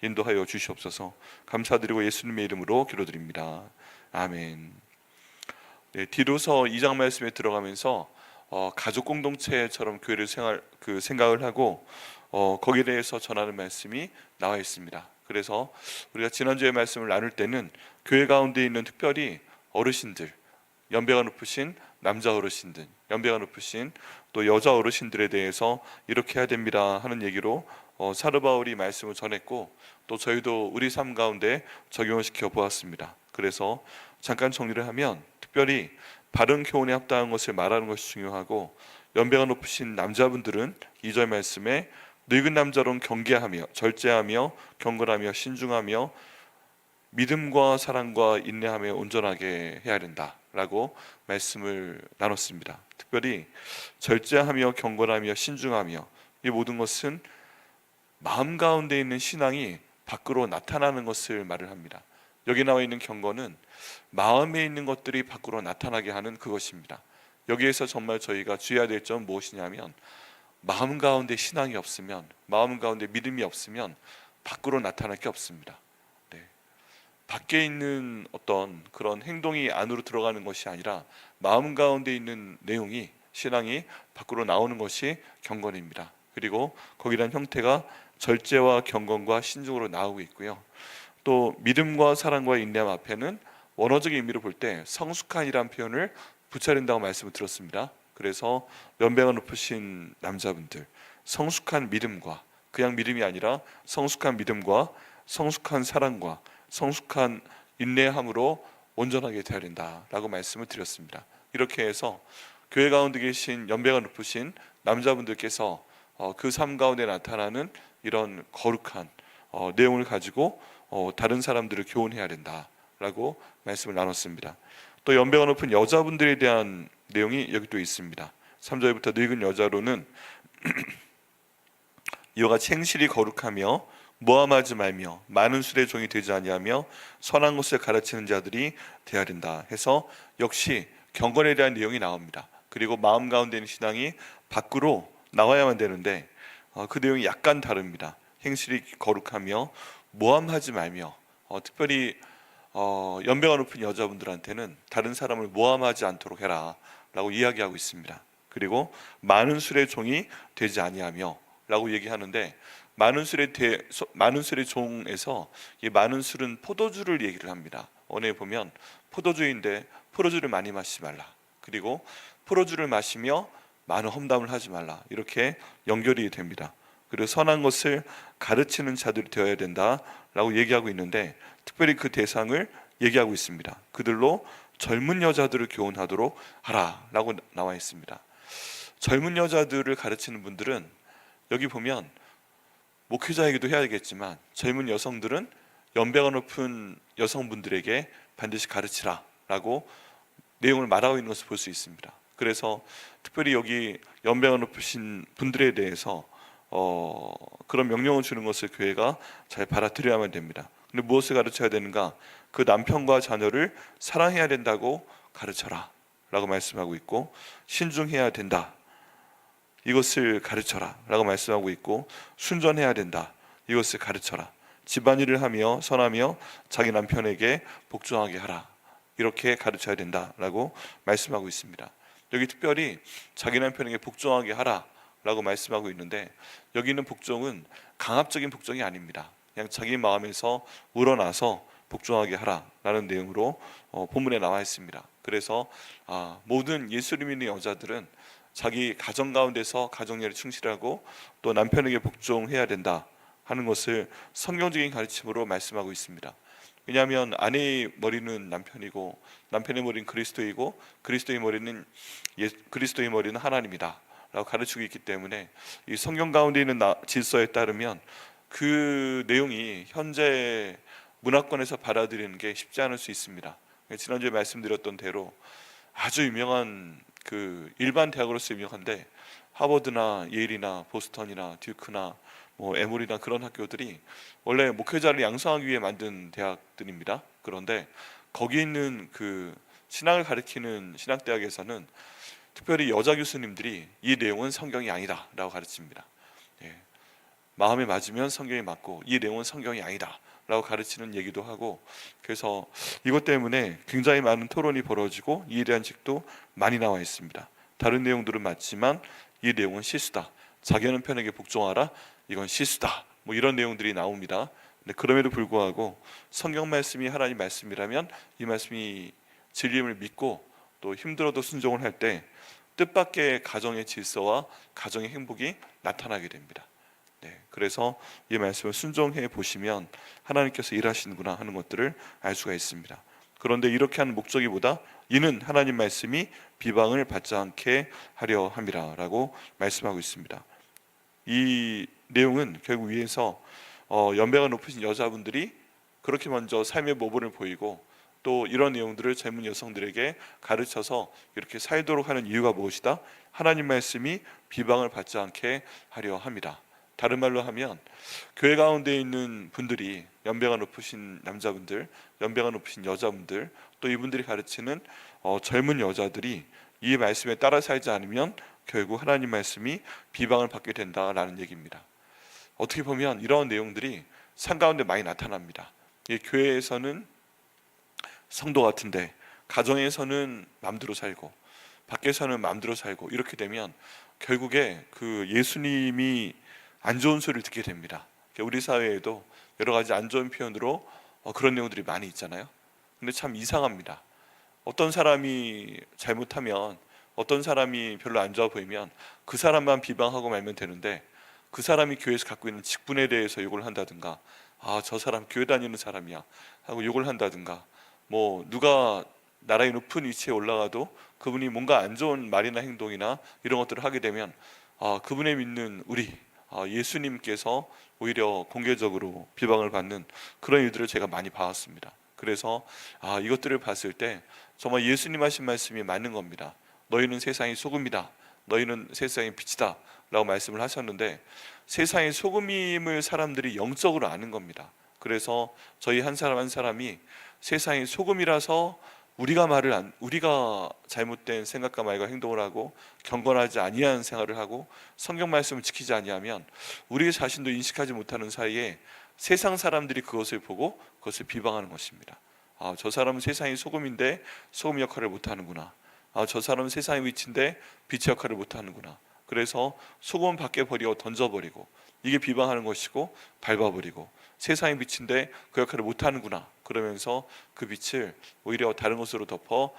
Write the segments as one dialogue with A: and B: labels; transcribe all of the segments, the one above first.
A: 인도하여 주시옵소서. 감사드리고 예수님의 이름으로 기도드립니다. 아멘. 네, 디도서 2장 말씀에 들어가면서 가족 공동체처럼 교회를 생각을 하고 거기에 대해서 전하는 말씀이 나와 있습니다. 그래서 우리가 지난주에 말씀을 나눌 때는 교회 가운데 있는 특별히 어르신들, 연배가 높으신 남자 어르신들, 연배가 높으신 또 여자 어르신들에 대해서 이렇게 해야 됩니다 하는 얘기로 사도 바울이 말씀을 전했고, 또 저희도 우리 삶 가운데 적용을 시켜 보았습니다. 그래서 잠깐 정리를 하면, 특별히 바른 교훈에 합당한 것을 말하는 것이 중요하고, 연배가 높으신 남자분들은 2절 말씀에 늙은 남자론 경계하며 절제하며 경건하며 신중하며 믿음과 사랑과 인내하며 온전하게 해야 된다라고 말씀을 나눴습니다. 특별히 절제하며 경건하며 신중하며, 이 모든 것은 마음 가운데 있는 신앙이 밖으로 나타나는 것을 말을 합니다. 여기 나와 있는 경건은 마음에 있는 것들이 밖으로 나타나게 하는 그것입니다. 여기에서 정말 저희가 주의해야 될 점은 무엇이냐면, 마음 가운데 신앙이 없으면, 마음 가운데 믿음이 없으면 밖으로 나타날 게 없습니다. 네. 밖에 있는 어떤 그런 행동이 안으로 들어가는 것이 아니라 마음 가운데 있는 내용이, 신앙이 밖으로 나오는 것이 경건입니다. 그리고 거기란 형태가 절제와 경건과 신중으로 나오고 있고요. 또 믿음과 사랑과 인내함 앞에는 원어적인 의미로 볼 때 성숙한이라는 표현을 붙여야 된다고 말씀을 들었습니다. 그래서 연배가 높으신 남자분들, 성숙한 믿음과, 그냥 믿음이 아니라 성숙한 믿음과 성숙한 사랑과 성숙한 인내함으로 온전하게 되어야 된다라고 말씀을 드렸습니다. 이렇게 해서 교회 가운데 계신 연배가 높으신 남자분들께서 그 삶 가운데 나타나는 이런 거룩한 내용을 가지고 다른 사람들을 교훈해야 된다라고 말씀을 나눴습니다. 또 연배가 높은 여자분들에 대한 내용이 여기 또 있습니다. 3절부터 늙은 여자로는 이와 같이 행실이 거룩하며 모함하지 말며 많은 술의 종이 되지 아니하며 선한 것을 가르치는 자들이 되어야 된다 해서 역시 경건에 대한 내용이 나옵니다. 그리고 마음 가운데 있는 신앙이 밖으로 나와야만 되는데 그 내용이 약간 다릅니다. 행실이 거룩하며 모함하지 말며, 특별히 연배가 높은 여자분들한테는 다른 사람을 모함하지 않도록 해라 라고 이야기하고 있습니다. 그리고 많은 술의 종이 되지 아니하며 라고 얘기하는데, 많은 술의 종에서 이 많은 술은 포도주를 얘기를 합니다. 언어에 보면 포도주인데 포도주를 많이 마시지 말라, 그리고 포도주를 마시며 많은 험담을 하지 말라, 이렇게 연결이 됩니다. 그리고 선한 것을 가르치는 자들이 되어야 된다라고 얘기하고 있는데, 특별히 그 대상을 얘기하고 있습니다. 그들로 젊은 여자들을 교훈하도록 하라라고 나와 있습니다. 젊은 여자들을 가르치는 분들은 여기 보면 목회자에게도 해야겠지만, 젊은 여성들은 연배가 높은 여성분들에게 반드시 가르치라라고 내용을 말하고 있는 것을 볼 수 있습니다. 그래서 특별히 여기 연배가 높으신 분들에 대해서 그런 명령을 주는 것을 교회가 잘 받아들여야만 됩니다. 근데 무엇을 가르쳐야 되는가? 그 남편과 자녀를 사랑해야 된다고 가르쳐라 라고 말씀하고 있고, 신중해야 된다, 이것을 가르쳐라 라고 말씀하고 있고, 순전해야 된다, 이것을 가르쳐라, 집안일을 하며 선하며 자기 남편에게 복종하게 하라, 이렇게 가르쳐야 된다라고 말씀하고 있습니다. 여기 특별히 자기 남편에게 복종하게 하라 라고 말씀하고 있는데, 여기 있는 복종은 강압적인 복종이 아닙니다. 그냥 자기 마음에서 우러나서 복종하게 하라라는 내용으로 본문에 나와 있습니다. 그래서 모든 예수를 믿는 여자들은 자기 가정 가운데서 가정일에 충실하고 또 남편에게 복종해야 된다 하는 것을 성경적인 가르침으로 말씀하고 있습니다. 왜냐하면 아내의 머리는 남편이고 남편의 머리는 그리스도이고 그리스도의 머리는 하나님이다 라고 가르치고 있기 때문에, 이 성경 가운데 있는 질서에 따르면 그 내용이 현재 문화권에서 받아들이는 게 쉽지 않을 수 있습니다. 지난주에 말씀드렸던 대로 아주 유명한 그 일반 대학으로서 유명한데, 하버드나 예일이나 보스턴이나 듀크나 에모리나 그런 학교들이 원래 목회자를 양성하기 위해 만든 대학들입니다. 그런데 거기 있는 그 신학을 가르치는 신학대학에서는 특별히 여자 교수님들이 이 내용은 성경이 아니다 라고 가르칩니다. 예. 마음에 맞으면 성경이 맞고 이 내용은 성경이 아니다 라고 가르치는 얘기도 하고, 그래서 이것 때문에 굉장히 많은 토론이 벌어지고 이에 대한 책도 많이 나와 있습니다. 다른 내용들은 맞지만 이 내용은 실수다, 자기는 편에게 복종하라, 이건 실수다, 뭐 이런 내용들이 나옵니다. 근데 그럼에도 불구하고 성경 말씀이 하나님 말씀이라면 이 말씀이 진리임을 믿고 또 힘들어도 순종을 할 때 뜻밖의 가정의 질서와 가정의 행복이 나타나게 됩니다. 그래서 이 말씀을 순종해 보시면 하나님께서 일하시는구나 하는 것들을 알 수가 있습니다. 그런데 이렇게 하는 목적이보다 이는 하나님 말씀이 비방을 받지 않게 하려 함이라라고 말씀하고 있습니다. 이 내용은 결국 위에서 연배가 높으신 여자분들이 그렇게 먼저 삶의 모범을 보이고 또 이런 내용들을 젊은 여성들에게 가르쳐서 이렇게 살도록 하는 이유가 무엇이다? 하나님 말씀이 비방을 받지 않게 하려 합니다. 다른 말로 하면 교회 가운데 있는 분들이 연배가 높으신 남자분들, 연배가 높으신 여자분들, 또 이분들이 가르치는 젊은 여자들이 이 말씀에 따라 살지 않으면 결국 하나님 말씀이 비방을 받게 된다라는 얘기입니다. 어떻게 보면 이런 내용들이 삶 가운데 많이 나타납니다. 교회에서는 성도 같은데 가정에서는 마음대로 살고 밖에서는 마음대로 살고 이렇게 되면 결국에 그 예수님이 안 좋은 소리를 듣게 됩니다. 우리 사회에도 여러 가지 안 좋은 표현으로 그런 내용들이 많이 있잖아요. 근데 참 이상합니다. 어떤 사람이 잘못하면, 어떤 사람이 별로 안 좋아 보이면 그 사람만 비방하고 말면 되는데, 그 사람이 교회에서 갖고 있는 직분에 대해서 욕을 한다든가, 저 사람 교회 다니는 사람이야 하고 욕을 한다든가, 뭐 누가 나라의 높은 위치에 올라가도 그분이 뭔가 안 좋은 말이나 행동이나 이런 것들을 하게 되면 그분의 믿는 우리 예수님께서 오히려 공개적으로 비방을 받는 그런 일들을 제가 많이 봐왔습니다. 그래서 이것들을 봤을 때 정말 예수님 하신 말씀이 맞는 겁니다. 너희는 세상의 소금이다, 너희는 세상의 빛이다 라고 말씀을 하셨는데, 세상의 소금임을 사람들이 영적으로 아는 겁니다. 그래서 저희 한 사람 한 사람이 세상의 소금이라서 우리가 잘못된 생각과 말과 행동을 하고 경건하지 아니한 생활을 하고 성경 말씀을 지키지 아니하면 우리 자신도 인식하지 못하는 사이에 세상 사람들이 그것을 보고 그것을 비방하는 것입니다. 저 사람은 세상의 소금인데 소금 역할을 못하는구나. 저 사람은 세상의 빛인데 빛의 역할을 못하는구나. 그래서 소금은 밖에 버리고 던져버리고, 이게 비방하는 것이고, 밟아버리고 세상의 빛인데 그 역할을 못하는구나 그러면서 그 빛을 오히려 다른 것으로 덮어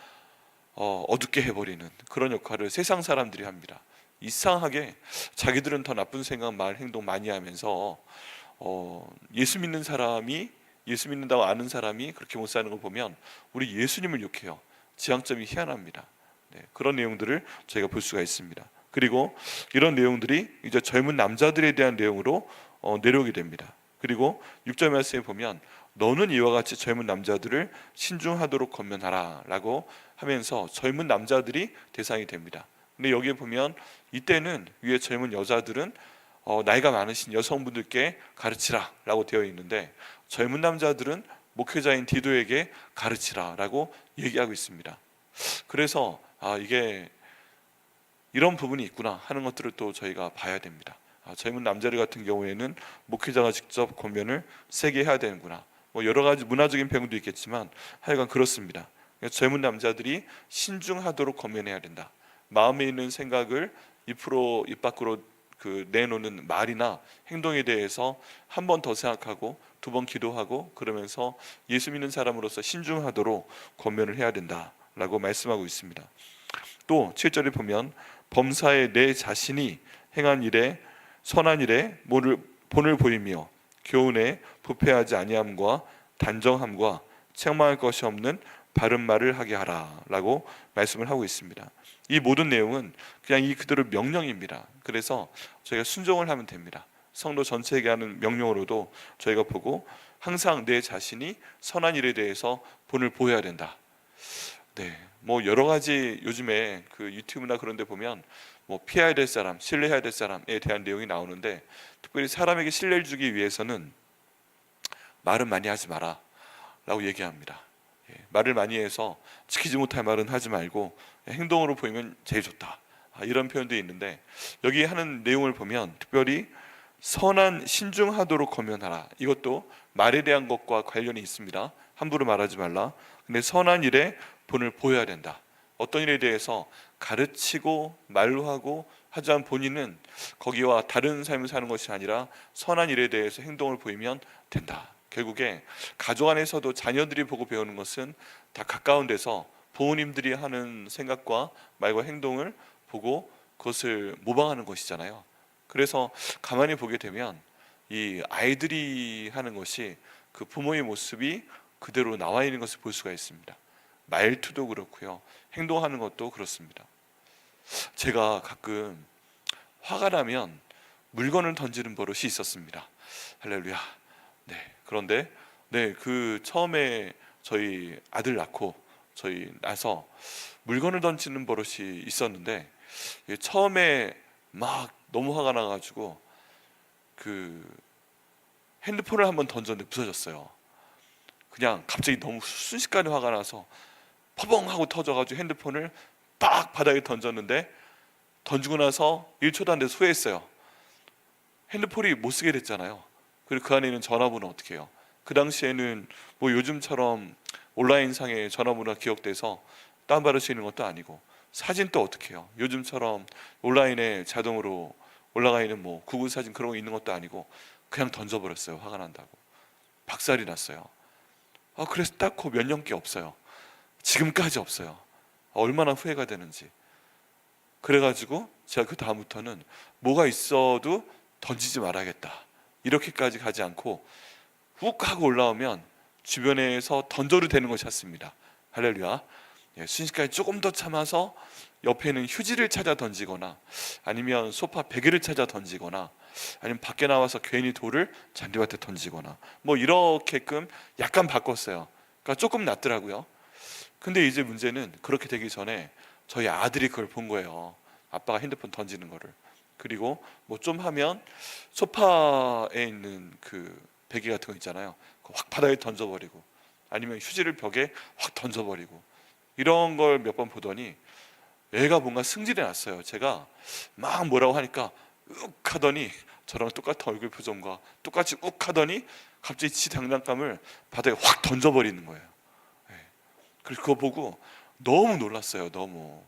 A: 어둡게 해버리는 그런 역할을 세상 사람들이 합니다. 이상하게 자기들은 더 나쁜 생각, 말, 행동 많이 하면서 예수 믿는 사람이, 예수 믿는다고 아는 사람이 그렇게 못 사는 걸 보면 우리 예수님을 욕해요. 지향점이 희한합니다. 그런 내용들을 저희가 볼 수가 있습니다. 그리고 이런 내용들이 이제 젊은 남자들에 대한 내용으로 내려오게 됩니다. 그리고 6절 말씀에 보면 너는 이와 같이 젊은 남자들을 신중하도록 권면하라 라고 하면서 젊은 남자들이 대상이 됩니다. 근데 여기에 보면 이때는 위에 젊은 여자들은 나이가 많으신 여성분들께 가르치라 라고 되어 있는데, 젊은 남자들은 목회자인 디도에게 가르치라 라고 얘기하고 있습니다. 그래서 이게 이런 부분이 있구나 하는 것들을 또 저희가 봐야 됩니다. 젊은 남자들 같은 경우에는 목회자가 직접 권면을 세게 해야 되는구나. 뭐 여러 가지 문화적인 배경도 있겠지만 하여간 그렇습니다. 젊은 남자들이 신중하도록 권면해야 된다. 마음에 있는 생각을 입 밖으로 내놓는 말이나 행동에 대해서 한 번 더 생각하고 두 번 기도하고 그러면서 예수 믿는 사람으로서 신중하도록 권면을 해야 된다라고 말씀하고 있습니다. 또 7절에 보면 범사에 내 자신이 행한 일에 선한 일에 본을 보이며 교훈에 부패하지 아니함과 단정함과 책망할 것이 없는 바른 말을 하게 하라 라고 말씀을 하고 있습니다. 이 모든 내용은 그냥 이 그대로 명령입니다. 그래서 저희가 순종을 하면 됩니다. 성도 전체에게 하는 명령으로도 저희가 보고 항상 내 자신이 선한 일에 대해서 본을 보여야 된다. 뭐 여러 가지 요즘에 그 유튜브나 그런 데 보면 뭐 피해야 될 사람, 신뢰해야 될 사람에 대한 내용이 나오는데, 특별히 사람에게 신뢰를 주기 위해서는 말은 많이 하지 마라 라고 얘기합니다. 말을 많이 해서 지키지 못할 말은 하지 말고 행동으로 보이면 제일 좋다, 이런 표현도 있는데, 여기 하는 내용을 보면 특별히 선한 신중하도록 권면하라. 이것도 말에 대한 것과 관련이 있습니다. 함부로 말하지 말라. 근데 선한 일에 본을 보여야 된다. 어떤 일에 대해서 가르치고 말로 하고 하지만 본인은 거기와 다른 삶을 사는 것이 아니라 선한 일에 대해서 행동을 보이면 된다. 결국에 가족 안에서도 자녀들이 보고 배우는 것은 다 가까운 데서 부모님들이 하는 생각과 말과 행동을 보고 그것을 모방하는 것이잖아요. 그래서 가만히 보게 되면 이 아이들이 하는 것이 그 부모의 모습이 그대로 나와 있는 것을 볼 수가 있습니다. 말투도 그렇고요, 행동하는 것도 그렇습니다. 제가 가끔 화가 나면 물건을 던지는 버릇이 있었습니다. 할렐루야. 네. 그런데 그 처음에 저희 아들 낳고 저희 나서 물건을 던지는 버릇이 있었는데, 처음에 막 너무 화가 나가지고 그 핸드폰을 한번 던졌는데 부서졌어요. 그냥 갑자기 너무 순식간에 화가 나서 퍼벙 하고 터져가지고 핸드폰을 빡 바닥에 던졌는데, 던지고 나서 1초도 안 돼서 후회했어요. 핸드폰이 못 쓰게 됐잖아요. 그리고 그 안에 있는 전화번호 어떻게 해요? 그 당시에는 뭐 요즘처럼 온라인상의 전화번호가 기억돼서 다운받을 수 있는 것도 아니고, 사진 또 어떻게 해요? 요즘처럼 온라인에 자동으로 올라가 있는 뭐 구글 사진 그런 거 있는 것도 아니고 그냥 던져버렸어요. 화가 난다고. 박살이 났어요. 그래서 딱 그 몇 년께 없어요. 지금까지 없어요. 얼마나 후회가 되는지. 그래가지고 제가 그 다음부터는 뭐가 있어도 던지지 말아야겠다, 이렇게까지 가지 않고 훅 하고 올라오면 주변에서 던져도 되는 걸 찾습니다. 할렐루야. 순식간에 조금 더 참아서 옆에는 휴지를 찾아 던지거나, 아니면 소파 베개를 찾아 던지거나, 아니면 밖에 나와서 괜히 돌을 잔디밭에 던지거나, 뭐 이렇게끔 약간 바꿨어요. 그러니까 조금 낫더라고요. 근데 이제 문제는 그렇게 되기 전에 저희 아들이 그걸 본 거예요. 아빠가 핸드폰 던지는 거를. 그리고 뭐 좀 하면 소파에 있는 그 베개 같은 거 있잖아요. 확 바닥에 던져버리고, 아니면 휴지를 벽에 확 던져버리고, 이런 걸 몇 번 보더니 애가 뭔가 승질이 났어요. 제가 막 뭐라고 하니까 욱 하더니, 저랑 똑같은 얼굴 표정과 똑같이 욱 하더니 갑자기 지 장난감을 바닥에 확 던져버리는 거예요. 그래서 그거 보고 너무 놀랐어요. 너무.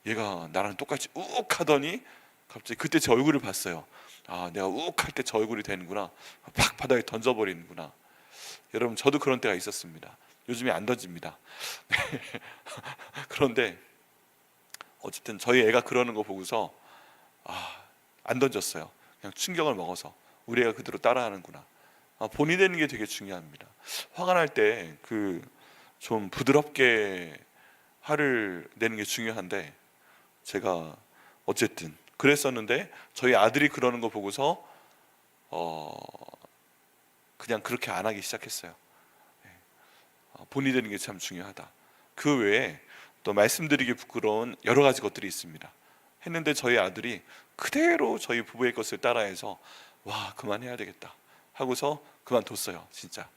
A: 얘가 나랑 똑같이 욱 하더니 갑자기 그때 제 얼굴을 봤어요. 내가 욱 할 때 저 얼굴이 되는구나. 팍 바닥에 던져버리는구나. 여러분, 저도 그런 때가 있었습니다. 요즘에 안 던집니다. 그런데 어쨌든 저희 애가 그러는 거 보고서 안 던졌어요. 그냥 충격을 먹어서 우리 애가 그대로 따라하는구나. 본이 되는 게 되게 중요합니다. 화가 날 때 그 좀 부드럽게 화를 내는 게 중요한데, 제가 어쨌든 그랬었는데 저희 아들이 그러는 거 보고서 그냥 그렇게 안 하기 시작했어요. 본이 되는 게 참 중요하다. 그 외에 또 말씀드리기 부끄러운 여러 가지 것들이 있습니다. 했는데 저희 아들이 그대로 저희 부부의 것을 따라해서 와, 그만해야 되겠다 하고서 그만뒀어요. 진짜.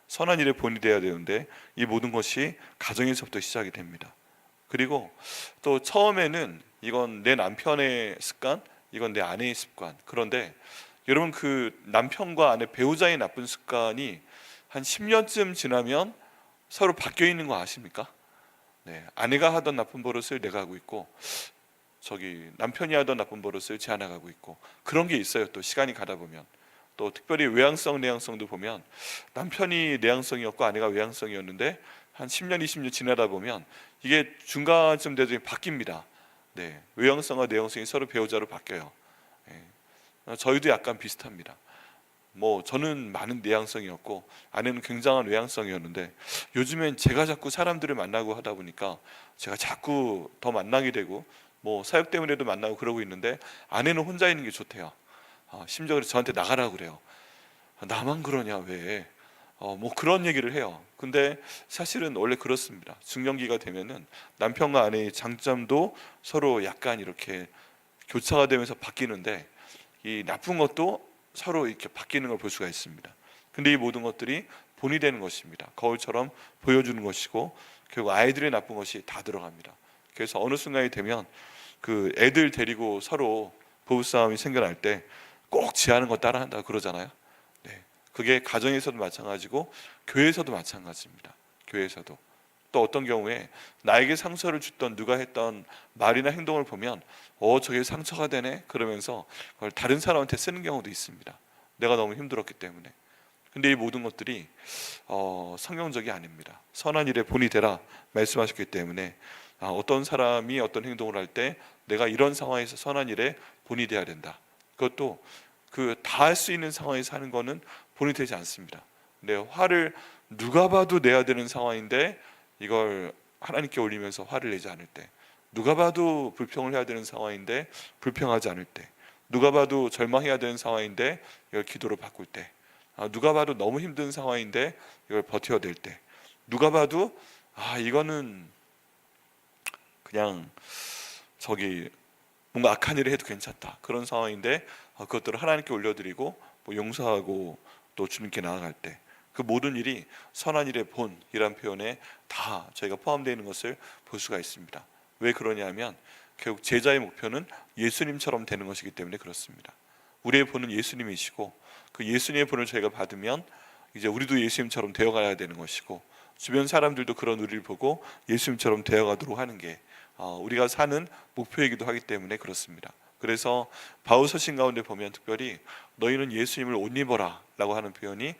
A: 선한 일에 본이 돼야 되는데 이 모든 것이 가정에서부터 시작이 됩니다. 그리고 또 처음에는 이건 내 남편의 습관, 이건 내 아내의 습관. 그런데 여러분, 그 남편과 아내 배우자의 나쁜 습관이 한 10년쯤 지나면 서로 바뀌어 있는 거 아십니까? 아내가 하던 나쁜 버릇을 내가 하고 있고, 남편이 하던 나쁜 버릇을 제 아내가 하고 있고, 그런 게 있어요. 또 시간이 가다 보면, 또 특별히 외향성, 내향성도 보면 남편이 내향성이었고 아내가 외향성이었는데 한 10년, 20년 지나다 보면 이게 중간쯤 되더니 바뀝니다. 외향성과 내향성이 서로 배우자로 바뀌어요. 저희도 약간 비슷합니다. 뭐 저는 많은 내향성이었고 아내는 굉장한 외향성이었는데, 요즘엔 제가 자꾸 사람들을 만나고 하다 보니까 제가 자꾸 더 만나게 되고, 뭐 사역 때문에도 만나고 그러고 있는데, 아내는 혼자 있는 게 좋대요. 심지어 그래서 저한테 나가라고 그래요. 나만 그러냐 왜? 뭐 그런 얘기를 해요. 근데 사실은 원래 그렇습니다. 중년기가 되면은 남편과 아내의 장점도 서로 약간 이렇게 교차가 되면서 바뀌는데, 이 나쁜 것도 서로 이렇게 바뀌는 걸 볼 수가 있습니다. 근데 이 모든 것들이 본이 되는 것입니다. 거울처럼 보여주는 것이고, 결국 아이들의 나쁜 것이 다 들어갑니다. 그래서 어느 순간이 되면 그 애들 데리고 서로 부부싸움이 생겨날 때 꼭 지하는 거 따라한다 그러잖아요. 네, 그게 가정에서도 마찬가지고 교회에서도 마찬가지입니다. 교회에서도 또 어떤 경우에 나에게 상처를 줬던 누가 했던 말이나 행동을 보면 저게 상처가 되네 그러면서 그걸 다른 사람한테 쓰는 경우도 있습니다. 내가 너무 힘들었기 때문에. 근데 이 모든 것들이 성경적이 아닙니다. 선한 일에 본이 되라 말씀하셨기 때문에 어떤 사람이 어떤 행동을 할 때 내가 이런 상황에서 선한 일에 본이 돼야 된다. 그것도 그 다 할 수 있는 상황에서 하는 거는 본이 되지 않습니다. 근데 화를 누가 봐도 내야 되는 상황인데 이걸 하나님께 올리면서 화를 내지 않을 때, 누가 봐도 불평을 해야 되는 상황인데 불평하지 않을 때, 누가 봐도 절망해야 되는 상황인데 이걸 기도로 바꿀 때, 누가 봐도 너무 힘든 상황인데 이걸 버텨낼 때, 누가 봐도 이거는 그냥 저기 뭔가 악한 일을 해도 괜찮다 그런 상황인데 그것들을 하나님께 올려드리고 용서하고 또 주님께 나아갈 때, 그 모든 일이 선한 일의 본이란 표현에 다 저희가 포함되어 있는 것을 볼 수가 있습니다. 왜 그러냐면 결국 제자의 목표는 예수님처럼 되는 것이기 때문에 그렇습니다. 우리의 본은 예수님이시고 그 예수님의 본을 저희가 받으면 이제 우리도 예수님처럼 되어가야 되는 것이고, 주변 사람들도 그런 우리를 보고 예수님처럼 되어가도록 하는 게 우리가 사는 목표이기도 하기 때문에 그렇습니다. 그래서 바울 서신 가운데 보면 특별히 너희는 예수님을 옷 입어라 라고 하는 표현이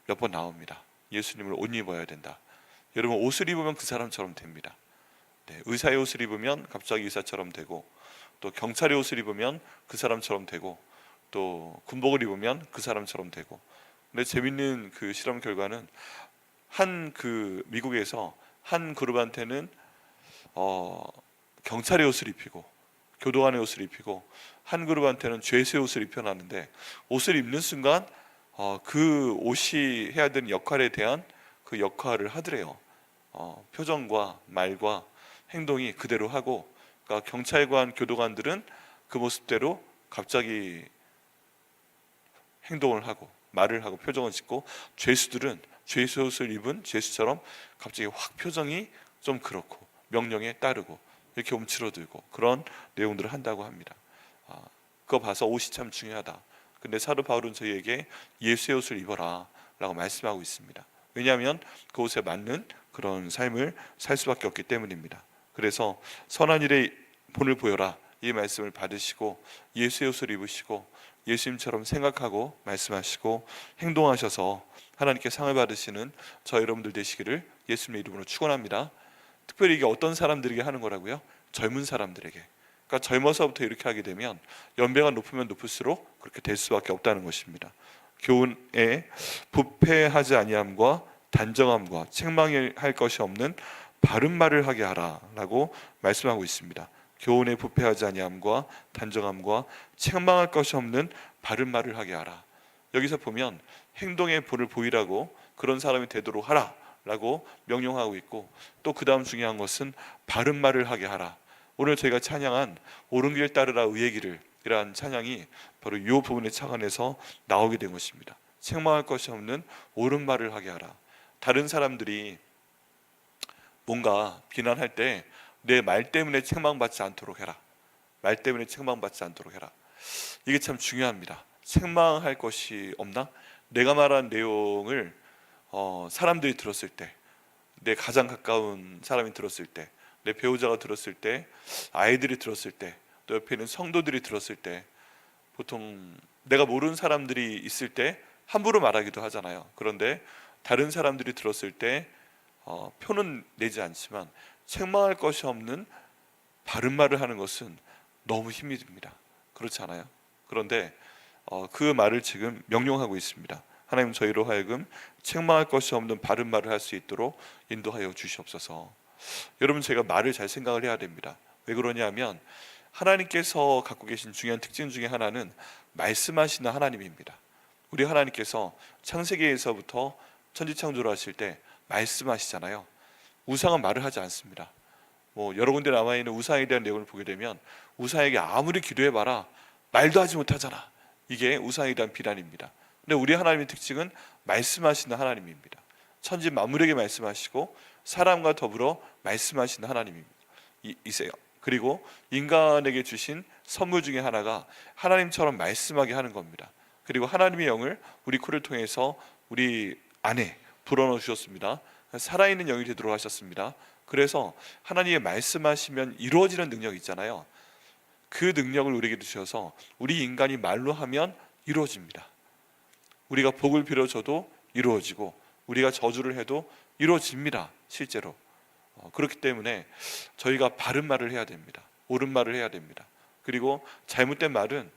A: 몇 번 나옵니다. 예수님을 옷 입어야 된다. 여러분, 옷을 입으면 그 사람처럼 됩니다. 네, 의사의 옷을 입으면 갑자기 의사처럼 되고, 또 경찰의 옷을 입으면 그 사람처럼 되고, 또 군복을 입으면 그 사람처럼 되고. 근데 재밌는 그 실험 결과는 미국에서 한 그룹한테는 경찰의 옷을 입히고 교도관의 옷을 입히고 한 그룹한테는 죄수의 옷을 입혀놨는데, 옷을 입는 순간 그 옷이 해야 되는 역할에 대한 그 역할을 하더래요. 표정과 말과 행동이 그대로 하고, 그러니까 경찰관, 교도관들은 그 모습대로 갑자기 행동을 하고 말을 하고 표정을 짓고, 죄수들은 죄수 옷을 입은 죄수처럼 갑자기 확 표정이 좀 그렇고 명령에 따르고 이렇게 움츠러들고 그런 내용들을 한다고 합니다. 그거 봐서 옷이 참 중요하다. 근데 사도 바울은 저희에게 예수의 옷을 입어라 라고 말씀하고 있습니다. 왜냐하면 그 옷에 맞는 그런 삶을 살 수밖에 없기 때문입니다. 그래서 선한 일에 본을 보여라 이 말씀을 받으시고 예수의 옷을 입으시고 예수님처럼 생각하고 말씀하시고 행동하셔서 하나님께 상을 받으시는 저 여러분들 되시기를 예수님의 이름으로 축원합니다. 특별히 이게 어떤 사람들에게 하는 거라고요? 젊은 사람들에게. 그러니까 젊어서부터 이렇게 하게 되면 연배가 높으면 높을수록 그렇게 될 수밖에 없다는 것입니다. 교훈에 부패하지 아니함과 단정함과 책망할 것이 없는 바른 말을 하게 하라라고 말씀하고 있습니다. 교훈에 부패하지 아니함과 단정함과 책망할 것이 없는 바른 말을 하게 하라. 여기서 보면 행동의 본을 보이라고, 그런 사람이 되도록 하라 라고 명령하고 있고, 또 그 다음 중요한 것은 바른 말을 하게 하라. 오늘 저희가 찬양한 옳은 길 따르라 의의 길을, 이러한 찬양이 바로 이 부분에 착안해서 나오게 된 것입니다. 책망할 것이 없는 옳은 말을 하게 하라. 다른 사람들이 뭔가 비난할 때 내 말 때문에 책망받지 않도록 해라. 말 때문에 책망받지 않도록 해라. 이게 참 중요합니다. 책망할 것이 없나? 내가 말한 내용을 사람들이 들었을 때, 내 가장 가까운 사람이 들었을 때, 내 배우자가 들었을 때, 아이들이 들었을 때, 또 옆에 있는 성도들이 들었을 때, 보통 내가 모르는 사람들이 있을 때 함부로 말하기도 하잖아요. 그런데 다른 사람들이 들었을 때 표는 내지 않지만 책망할 것이 없는 바른 말을 하는 것은 너무 힘이 듭니다. 그렇지 않아요? 그런데 그 말을 지금 명령하고 있습니다. 하나님, 저희로 하여금 책망할 것이 없는 바른 말을 할 수 있도록 인도하여 주시옵소서. 여러분, 제가 말을 잘 생각을 해야 됩니다. 왜 그러냐면 하나님께서 갖고 계신 중요한 특징 중에 하나는 말씀하시는 하나님입니다. 우리 하나님께서 창세기에서부터 천지창조를 하실 때 말씀하시잖아요. 우상은 말을 하지 않습니다. 여러 군데 남아있는 우상에 대한 내용을 보게 되면 우상에게 아무리 기도해봐라 말도 하지 못하잖아. 이게 우상에 대한 비난입니다. 근데 우리 하나님의 특징은 말씀하시는 하나님입니다. 천지 만물에게 말씀하시고 사람과 더불어 말씀하시는 하나님이세요. 그리고 인간에게 주신 선물 중에 하나가 하나님처럼 말씀하게 하는 겁니다. 그리고 하나님의 영을 우리 코를 통해서 우리 안에 불어넣어 주셨습니다. 살아있는 영이 되도록 하셨습니다. 그래서 하나님의 말씀하시면 이루어지는 능력이 있잖아요. 그 능력을 우리에게 주셔서 우리 인간이 말로 하면 이루어집니다. 우리가 복을 빌어줘도 이루어지고 우리가 저주를 해도 이루어집니다. 실제로. 그렇기 때문에 저희가 바른 말을 해야 됩니다. 옳은 말을 해야 됩니다. 그리고 잘못된 말은,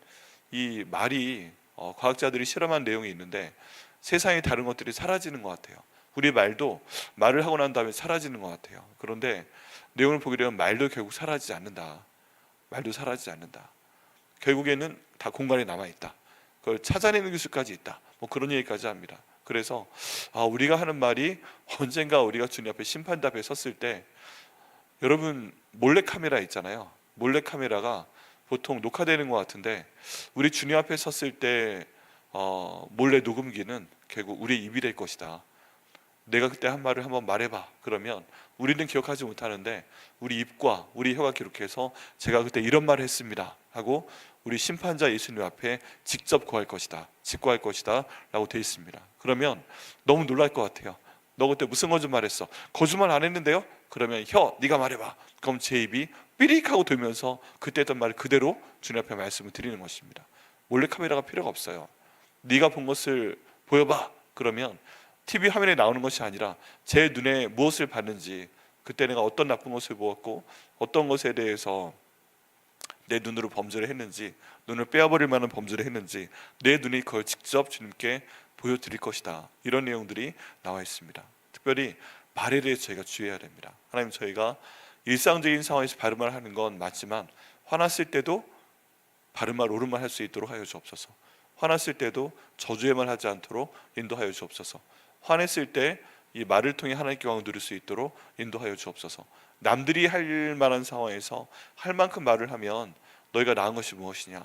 A: 이 말이 과학자들이 실험한 내용이 있는데 세상에 다른 것들이 사라지는 것 같아요. 우리 말도 말을 하고 난 다음에 사라지는 것 같아요. 그런데 내용을 보게 되면 말도 결국 사라지지 않는다. 말도 사라지지 않는다. 결국에는 다 공간에 남아있다. 그걸 찾아내는 기술까지 있다. 뭐 그런 얘기까지 합니다. 그래서 우리가 하는 말이 언젠가 우리가 주님 앞에 심판대 앞에 섰을 때, 여러분 몰래카메라 있잖아요. 몰래카메라가 보통 녹화되는 것 같은데 우리 주님 앞에 섰을 때 몰래 녹음기는 결국 우리의 입이 될 것이다. 내가 그때 한 말을 한번 말해봐. 그러면 우리는 기억하지 못하는데 우리 입과 우리 혀가 기록해서 제가 그때 이런 말을 했습니다 하고 우리 심판자 예수님 앞에 직접 고할 것이다, 직고할 것이다 라고 되어 있습니다. 그러면 너무 놀랄 것 같아요. 너 그때 무슨 거짓말 했어? 거짓말 안 했는데요? 그러면 네가 말해봐. 그럼 제 입이 삐릭 하고 돌면서 그때 했던 말을 그대로 주님 앞에 말씀을 드리는 것입니다. 몰래카메라가 필요가 없어요. 네가 본 것을 보여봐. 그러면 TV 화면에 나오는 것이 아니라 제 눈에 무엇을 봤는지, 그때 내가 어떤 나쁜 것을 보았고 어떤 것에 대해서 내 눈으로 범죄를 했는지, 눈을 빼어버릴 만한 범죄를 했는지 내 눈이 그걸 직접 주님께 보여드릴 것이다. 이런 내용들이 나와 있습니다. 특별히 말에 대해서 저희가 주의해야 됩니다. 하나님, 저희가 일상적인 상황에서 바른 말 하는 건 맞지만 화났을 때도 바른 말 옳은 말 할 수 있도록 하여 주옵소서. 화났을 때도 저주의 말 하지 않도록 인도하여 주옵소서. 화냈을 때 이 말을 통해 하나님께 영광을 누릴 수 있도록 인도하여 주옵소서. 남들이 할 만한 상황에서 할 만큼 말을 하면 너희가 나은 것이 무엇이냐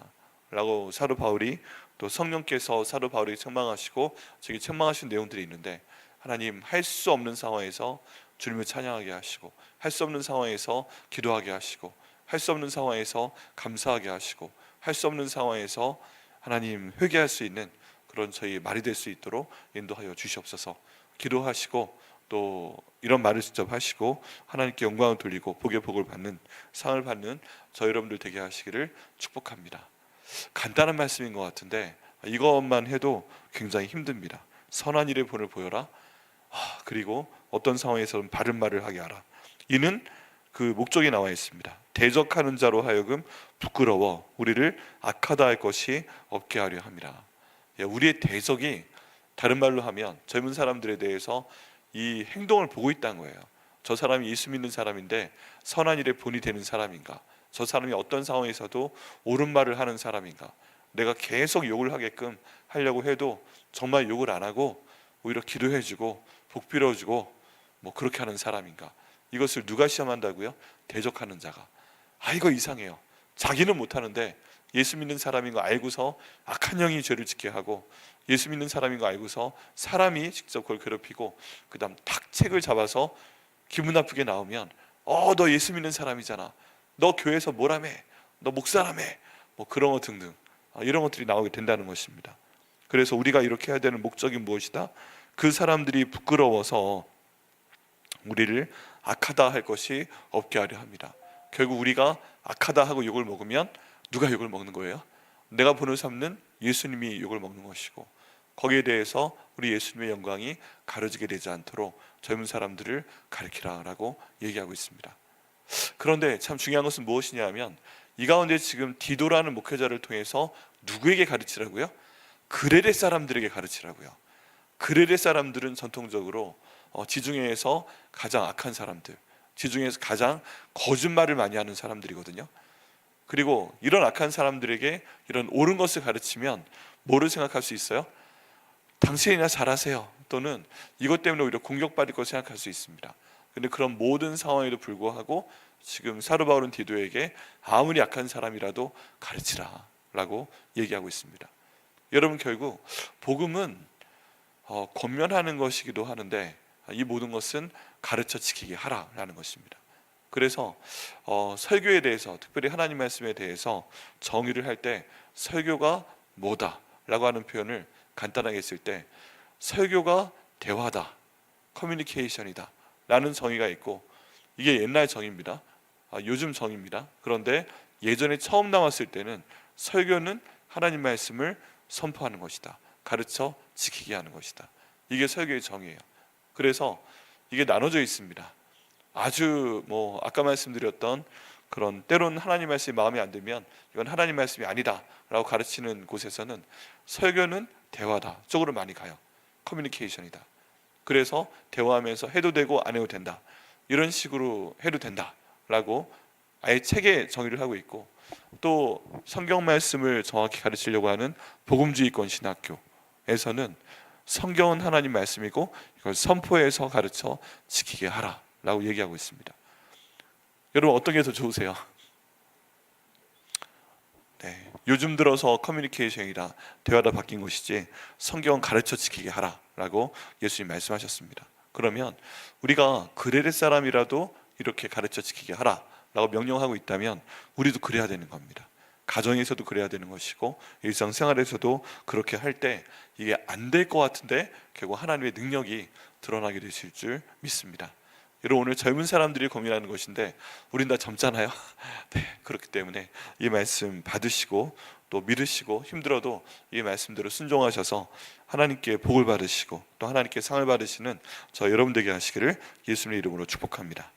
A: 라고 사도 바울이, 또 성령께서 사도 바울에게 책망하시고 저기 책망하신 내용들이 있는데, 하나님, 할 수 없는 상황에서 주님을 찬양하게 하시고, 할 수 없는 상황에서 기도하게 하시고, 할 수 없는 상황에서 감사하게 하시고, 할 수 없는 상황에서 하나님 회개할 수 있는 그런 저희 말이 될 수 있도록 인도하여 주시옵소서. 기도하시고 또 이런 말을 직접 하시고 하나님께 영광을 돌리고 복의 복을 받는, 상을 받는 저희 여러분들 되게 하시기를 축복합니다. 간단한 말씀인 것 같은데 이것만 해도 굉장히 힘듭니다. 선한 일의 본을 보여라. 그리고 어떤 상황에서는 바른 말을 하게 하라. 이는 그 목적이 나와 있습니다. 대적하는 자로 하여금 부끄러워 우리를 악하다 할 것이 없게 하려 함이라. 우리의 대적이, 다른 말로 하면 젊은 사람들에 대해서 이 행동을 보고 있다는 거예요. 저 사람이 예수 믿는 사람인데 선한 일의 본이 되는 사람인가? 저 사람이 어떤 상황에서도 옳은 말을 하는 사람인가? 내가 계속 욕을 하게끔 하려고 해도 정말 욕을 안 하고 오히려 기도해주고 복 빌어주고 뭐 그렇게 하는 사람인가? 이것을 누가 시험한다고요? 대적하는 자가. 이거 이상해요. 자기는 못하는데 예수 믿는 사람인 거 알고서 악한 영이 죄를 짓게 하고, 예수 믿는 사람인 거 알고서 사람이 직접 그걸 괴롭히고, 그 다음 탁 책을 잡아서 기분 나쁘게 나오면 너 예수 믿는 사람이잖아, 너 교회에서 뭐라며, 너 목사라며, 뭐 그런 것 등등, 이런 것들이 나오게 된다는 것입니다. 그래서 우리가 이렇게 해야 되는 목적이 무엇이다? 그 사람들이 부끄러워서 우리를 악하다 할 것이 없게 하려 합니다. 결국 우리가 악하다 하고 욕을 먹으면 누가 욕을 먹는 거예요? 내가 본을 삼는 예수님이 욕을 먹는 것이고, 거기에 대해서 우리 예수님의 영광이 가려지게 되지 않도록 젊은 사람들을 가르치라라고 얘기하고 있습니다. 그런데 참 중요한 것은 무엇이냐 하면, 이 가운데 지금 디도라는 목회자를 통해서 누구에게 가르치라고요? 그레레 사람들에게 가르치라고요. 그레레 사람들은 전통적으로 지중해에서 가장 악한 사람들, 지중해에서 가장 거짓말을 많이 하는 사람들이거든요. 그리고 이런 악한 사람들에게 이런 옳은 것을 가르치면 뭐를 생각할 수 있어요? 당신이나 잘하세요, 또는 이것 때문에 오히려 공격받을 것 생각할 수 있습니다. 그런데 그런 모든 상황에도 불구하고 지금 사도 바울은 디도에게 아무리 약한 사람이라도 가르치라 라고 얘기하고 있습니다. 여러분, 결국 복음은 권면하는 것이기도 하는데 이 모든 것은 가르쳐 지키게 하라라는 것입니다. 그래서 설교에 대해서, 특별히 하나님 말씀에 대해서 정의를 할 때 설교가 뭐다라고 하는 표현을 간단하게 했을 때 설교가 대화다, 커뮤니케이션이다 라는 정의가 있고, 이게 옛날 정의입니다. 요즘 정의입니다. 그런데 예전에 처음 나왔을 때는 설교는 하나님 말씀을 선포하는 것이다, 가르쳐 지키게 하는 것이다, 이게 설교의 정의예요. 그래서 이게 나눠져 있습니다. 아주 아까 말씀드렸던 그런, 때로는 하나님 말씀이 마음에 안 들면 이건 하나님 말씀이 아니다 라고 가르치는 곳에서는 설교는 대화다 쪽으로 많이 가요. 커뮤니케이션이다. 그래서 대화하면서 해도 되고 안 해도 된다, 이런 식으로 해도 된다 라고 아예 책에 정의를 하고 있고, 또 성경 말씀을 정확히 가르치려고 하는 복음주의권 신학교에서는 성경은 하나님 말씀이고 이걸 선포해서 가르쳐 지키게 하라 라고 얘기하고 있습니다. 여러분, 어떤 게 더 좋으세요? 네, 요즘 들어서 커뮤니케이션이라 대화가 바뀐 것이지 성경은 가르쳐 지키게 하라 라고 예수님 말씀하셨습니다. 그러면 우리가 그레레 사람이라도 이렇게 가르쳐 지키게 하라 라고 명령하고 있다면 우리도 그래야 되는 겁니다. 가정에서도 그래야 되는 것이고 일상생활에서도 그렇게 할 때 이게 안 될 것 같은데 결국 하나님의 능력이 드러나게 되실 줄 믿습니다. 여러분, 오늘 젊은 사람들이 고민하는 것인데 우린 다 젊잖아요. 네, 그렇기 때문에 이 말씀 받으시고 또 믿으시고 힘들어도 이 말씀대로 순종하셔서 하나님께 복을 받으시고 또 하나님께 상을 받으시는 저 여러분 되게 하시기를 예수님의 이름으로 축복합니다.